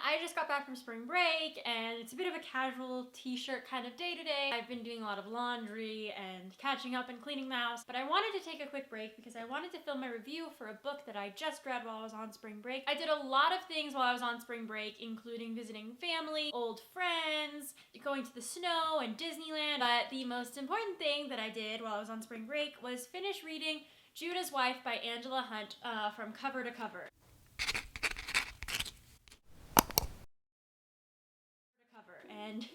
I just got back from spring break and it's a bit of a casual t-shirt kind of day today. I've been doing a lot of laundry and catching up and cleaning the house, but I wanted to take a quick break because I wanted to film my review for a book that I just read while I was on spring break. I did a lot of things while I was on spring break, including visiting family, old friends, going to the snow and Disneyland, but the most important thing that I did while I was on spring break was finish reading Judah's Wife by Angela Hunt from cover to cover. And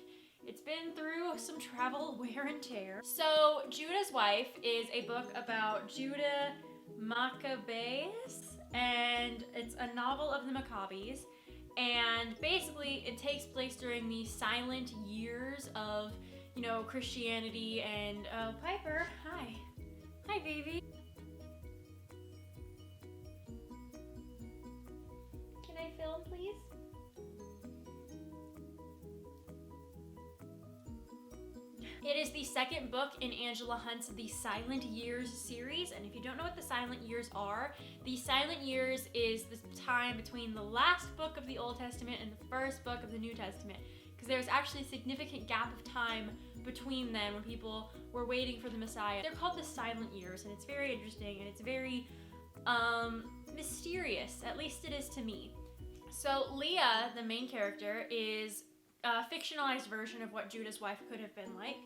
it's been through some travel, wear and tear. So Judah's Wife is a book about Judah Maccabeus, and it's a novel of the Maccabees. And basically it takes place during the silent years of, you know, Christianity and, Piper, hi. Hi, baby. Can I film, please? It is the second book in Angela Hunt's The Silent Years series, and if you don't know what the Silent Years are, the Silent Years is the time between the last book of the Old Testament and the first book of the New Testament, because there's actually a significant gap of time between them when people were waiting for the Messiah. They're called the Silent Years, and it's very interesting, and it's very mysterious, at least it is to me. So Leah, the main character, is a fictionalized version of what Judah's wife could have been like,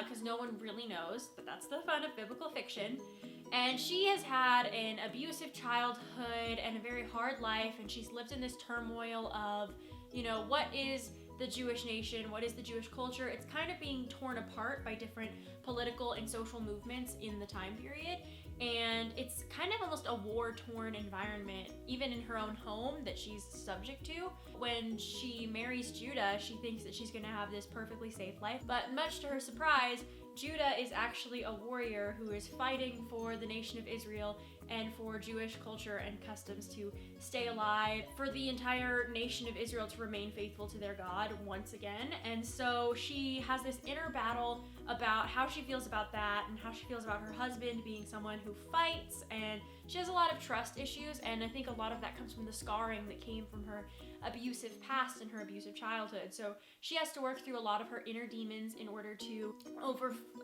because no one really knows, but that's the fun of biblical fiction. And she has had an abusive childhood and a very hard life, and she's lived in this turmoil of, you know, what is the Jewish nation, what is the Jewish culture? It's kind of being torn apart by different political and social movements in the time period. And it's kind of almost a war-torn environment, even in her own home that she's subject to. When she marries Judah, she thinks that she's gonna have this perfectly safe life, but much to her surprise, Judah is actually a warrior who is fighting for the nation of Israel and for Jewish culture and customs to stay alive, for the entire nation of Israel to remain faithful to their God once again. And so she has this inner battle about how she feels about that and how she feels about her husband being someone who fights, and she has a lot of trust issues, and I think a lot of that comes from the scarring that came from her abusive past and her abusive childhood. So she has to work through a lot of her inner demons in order to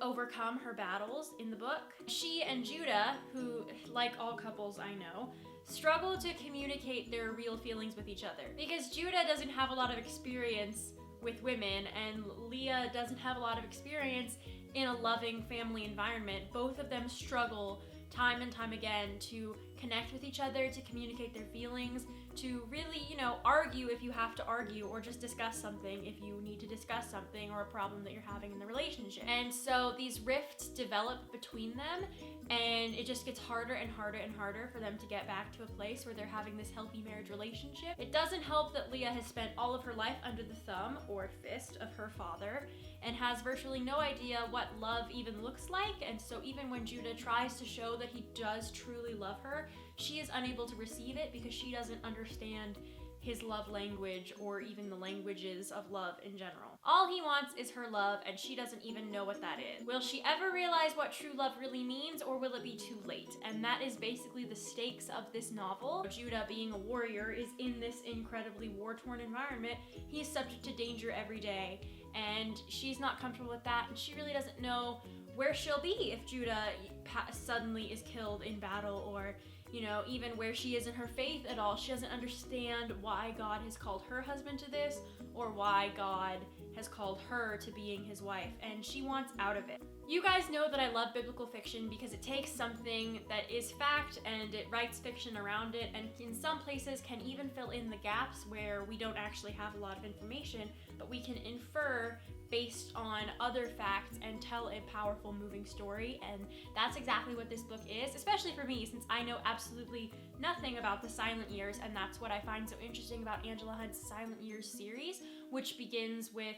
overcome her battles in the book. She and Judah, who, like all couples I know, struggle to communicate their real feelings with each other, because Judah doesn't have a lot of experience with women and Leah doesn't have a lot of experience in a loving family environment. Both of them struggle time and time again to connect with each other, to communicate their feelings, to really, you know, argue if you have to argue, or just discuss something if you need to discuss something or a problem that you're having in the relationship. And so these rifts develop between them, and it just gets harder and harder and harder for them to get back to a place where they're having this healthy marriage relationship. It doesn't help that Leah has spent all of her life under the thumb or fist of her father and has virtually no idea what love even looks like, and so even when Judah tries to show that he does truly love her, she is unable to receive it because she doesn't understand his love language or even the languages of love in general. All he wants is her love, and she doesn't even know what that is. Will she ever realize what true love really means, or will it be too late? And that is basically the stakes of this novel. Judah, being a warrior, is in this incredibly war-torn environment. He's subject to danger every day, and she's not comfortable with that, and she really doesn't know where she'll be if Judah suddenly is killed in battle, or, you know, even where she is in her faith at all. She doesn't understand why God has called her husband to this, or why God has called her to being his wife, and she wants out of it. You guys know that I love biblical fiction because it takes something that is fact and it writes fiction around it, and in some places can even fill in the gaps where we don't actually have a lot of information, but we can infer based on other facts and tell a powerful, moving story. And that's exactly what this book is, especially for me, since I know absolutely nothing about the Silent Years, and that's what I find so interesting about Angela Hunt's Silent Years series, which begins with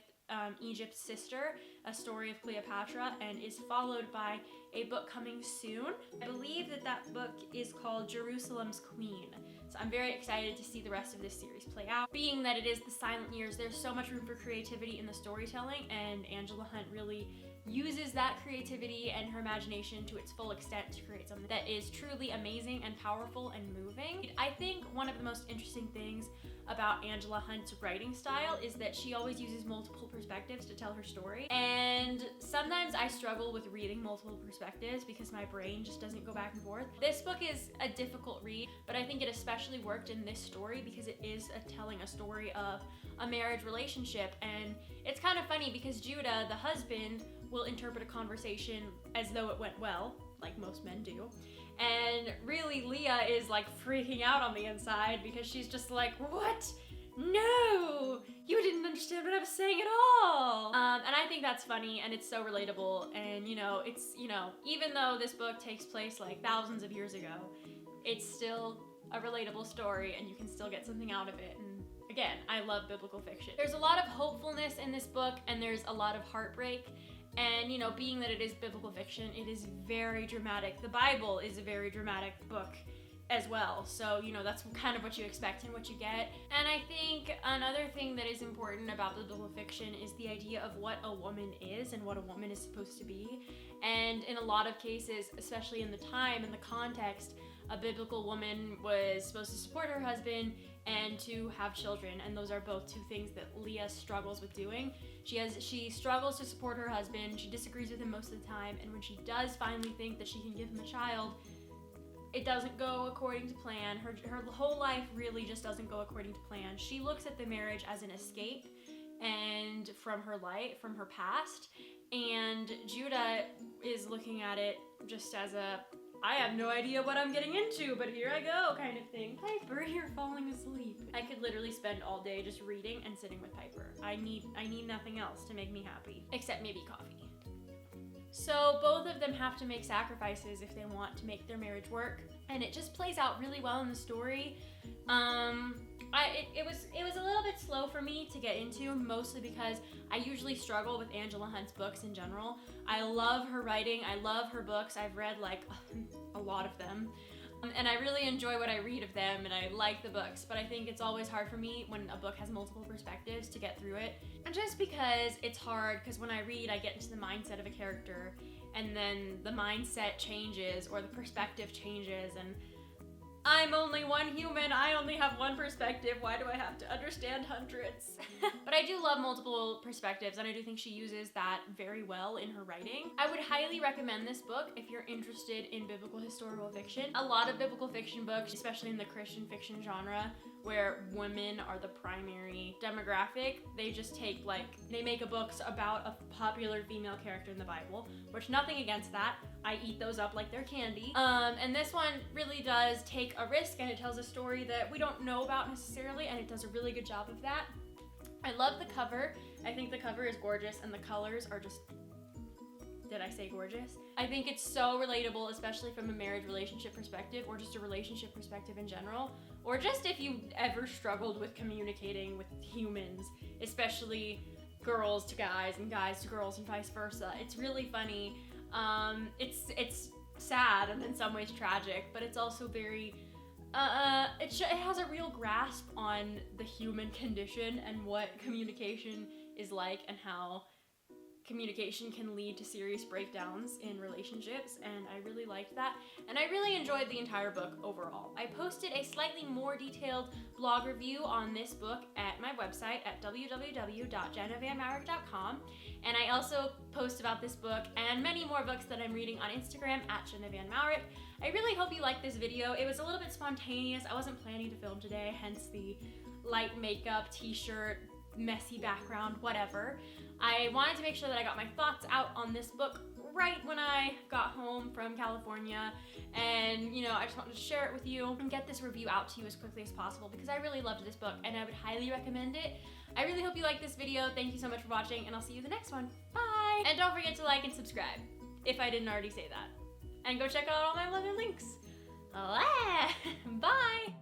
Egypt's sister, a story of Cleopatra, and is followed by a book coming soon. I believe that book is called Jerusalem's Queen. So I'm very excited to see the rest of this series play out. Being that it is the Silent Years, there's so much room for creativity in the storytelling, and Angela Hunt really uses that creativity and her imagination to its full extent to create something that is truly amazing and powerful and moving. I think one of the most interesting things about Angela Hunt's writing style is that she always uses multiple perspectives to tell her story. And sometimes I struggle with reading multiple perspectives because my brain just doesn't go back and forth. This book is a difficult read, but I think it especially worked in this story because it is telling a story of a marriage relationship. And it's kind of funny because Judah, the husband, will interpret a conversation as though it went well, like most men do. And really, Leah is like freaking out on the inside because she's just like, what? No, you didn't understand what I was saying at all. And I think that's funny and it's so relatable. And it's, even though this book takes place like thousands of years ago, it's still a relatable story and you can still get something out of it. And again, I love biblical fiction. There's a lot of hopefulness in this book and there's a lot of heartbreak. And being that it is biblical fiction, it is very dramatic. The Bible is a very dramatic book as well. So, that's kind of what you expect and what you get. And I think another thing that is important about biblical fiction is the idea of what a woman is and what a woman is supposed to be. And in a lot of cases, especially in the time and the context, a biblical woman was supposed to support her husband and to have children, and those are both two things that Leah struggles with doing. She struggles to support her husband, she disagrees with him most of the time, and when she does finally think that she can give him a child, it doesn't go according to plan. Her whole life really just doesn't go according to plan. She looks at the marriage as an escape and from her life, from her past, and Judah is looking at it just as a I have no idea what I'm getting into, but here I go kind of thing. Piper, you're falling asleep. I could literally spend all day just reading and sitting with Piper. I need nothing else to make me happy, except maybe coffee. So both of them have to make sacrifices if they want to make their marriage work, and it just plays out really well in the story. It was a little bit slow for me to get into, mostly because I usually struggle with Angela Hunt's books in general. I love her writing, I love her books, I've read like a lot of them, and I really enjoy what I read of them and I like the books, but I think it's always hard for me when a book has multiple perspectives to get through it. And just because it's hard, because when I read I get into the mindset of a character and then the mindset changes or the perspective changes, and I'm only one human, I only have one perspective, why do I have to understand hundreds? But I do love multiple perspectives, and I do think she uses that very well in her writing. I would highly recommend this book if you're interested in biblical historical fiction. A lot of biblical fiction books, especially in the Christian fiction genre, where women are the primary demographic, they just take they make a book about a popular female character in the Bible, which nothing against that. I eat those up like they're candy. And this one really does take a risk and it tells a story that we don't know about necessarily, and it does a really good job of that. I love the cover. I think the cover is gorgeous and the colors are just, did I say gorgeous? I think it's so relatable, especially from a marriage relationship perspective or just a relationship perspective in general, or just if you ever struggled with communicating with humans, especially girls to guys and guys to girls and vice versa. It's really funny. It's sad and in some ways tragic, but it's also very it has a real grasp on the human condition and what communication is like and how communication can lead to serious breakdowns in relationships, and I really liked that, and I really enjoyed the entire book overall. I posted a slightly more detailed blog review on this book at my website at www.jennavanmourik.com, and I also post about this book and many more books that I'm reading on Instagram at Jenna Van Mourik. I really hope you liked this video. It was a little bit spontaneous. I wasn't planning to film today, hence the light makeup, t-shirt, messy background, whatever. I wanted to make sure that I got my thoughts out on this book right when I got home from California, and I just wanted to share it with you and get this review out to you as quickly as possible because I really loved this book and I would highly recommend it. I really hope you liked this video. Thank you so much for watching, and I'll see you in the next one. Bye! And don't forget to like and subscribe if I didn't already say that. And go check out all my other links. Bye!